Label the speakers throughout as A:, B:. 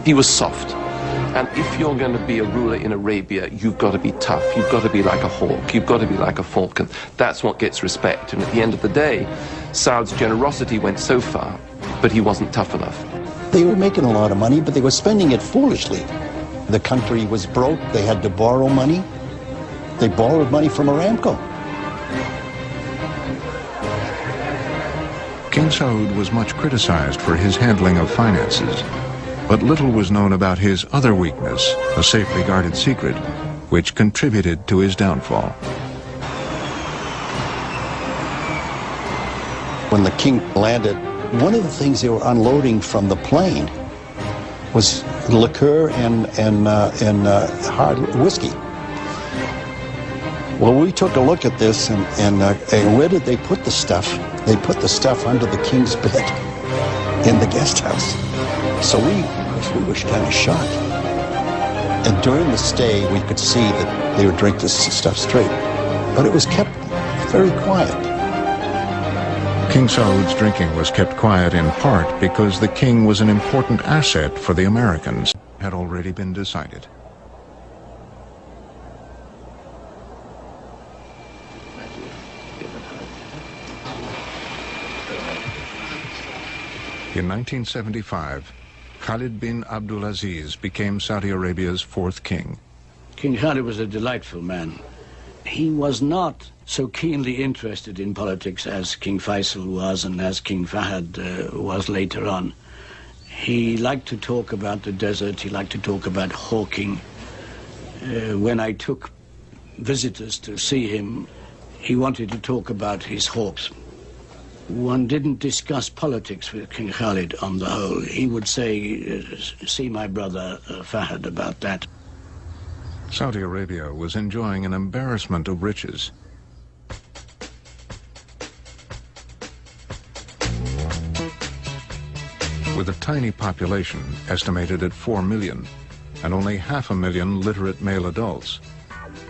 A: He was soft. And if you're going to be a ruler in Arabia, you've got to be tough. You've got to be like a hawk. You've got to be like a falcon. That's what gets respect. And at the end of the day, Saud's generosity went so far, but he wasn't tough enough.
B: They were making a lot of money, but they were spending it foolishly. The country was broke. They had to borrow money. They borrowed money from Aramco.
C: King Saud was much criticized for his handling of finances, but little was known about his other weakness, a safely guarded secret, which contributed to his downfall.
B: When the king landed, one of the things they were unloading from the plane was liqueur and hard whiskey. Well, we took a look at this, and where did they put the stuff? They put the stuff under the king's bed in the guest house. So we were kind of shocked. And during the stay, we could see that they would drink this stuff straight. But it was kept very quiet.
C: King Saud's drinking was kept quiet in part because the king was an important asset for the Americans. It had already been decided. In 1975, Khalid bin Abdulaziz became Saudi Arabia's fourth king.
D: King Khalid was a delightful man. He was not so keenly interested in politics as King Faisal was and as King Fahd was later on. He liked to talk about the desert, he liked to talk about hawking. When I took visitors to see him, he wanted to talk about his hawks. One didn't discuss politics with King Khalid on the whole. He would say, see my brother Fahd about that.
C: Saudi Arabia was enjoying an embarrassment of riches. With a tiny population estimated at 4 million and only 500,000 literate male adults,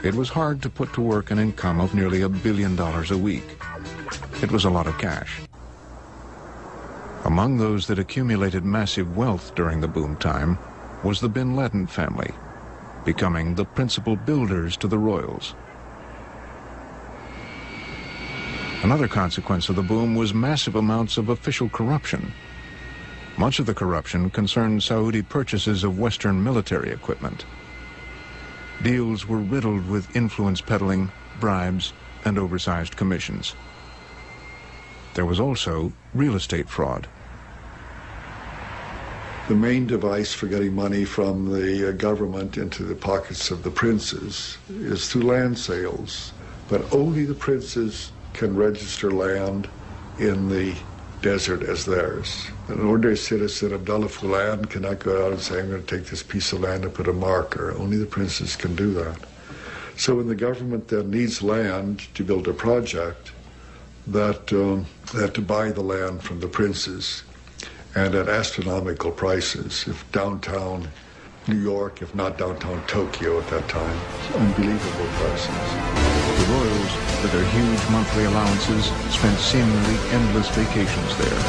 C: it was hard to put to work an income of nearly $1 billion a week. It was a lot of cash. Among those that accumulated massive wealth during the boom time was the bin Laden family, becoming the principal builders to the royals. Another consequence of the boom was massive amounts of official corruption. Much of the corruption concerned Saudi purchases of Western military equipment. Deals were riddled with influence peddling, bribes, and oversized commissions. There was also real estate fraud.
E: The main device for getting money from the government into the pockets of the princes is through land sales, but only the princes can register land in the desert as theirs. An ordinary citizen of Abdullah Fulan cannot go out and say, I'm going to take this piece of land and put a marker. Only the princes can do that. So when the government then needs land to build a project, that they have to buy the land from the princes and at astronomical prices. If downtown New York, if not downtown Tokyo at that time, unbelievable prices.
C: The royals, with their huge monthly allowances, spent seemingly endless vacations there.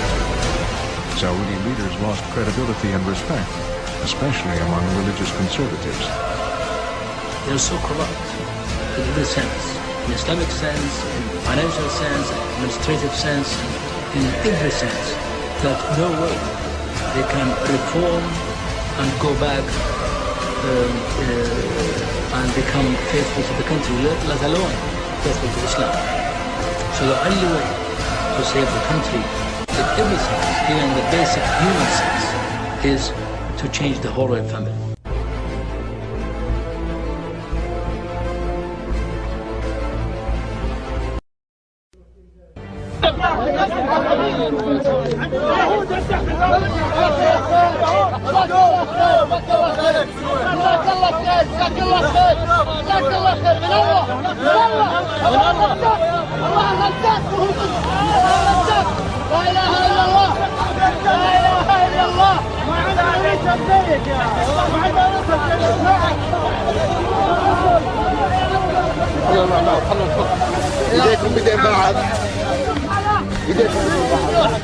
C: Saudi leaders lost credibility and respect, especially among religious conservatives.
F: They're so corrupt in every sense. In Islamic sense, in financial sense, administrative sense, in every sense, that no way they can reform and go back and become faithful to the country, let alone faithful to Islam. So the only way to save the country in every sense, even the basic human sense, is to change the whole royal family.
G: ايديكم بدين بعض ايديكم بدين بعض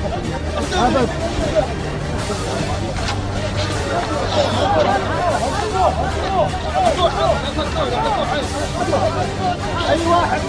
G: أي واحد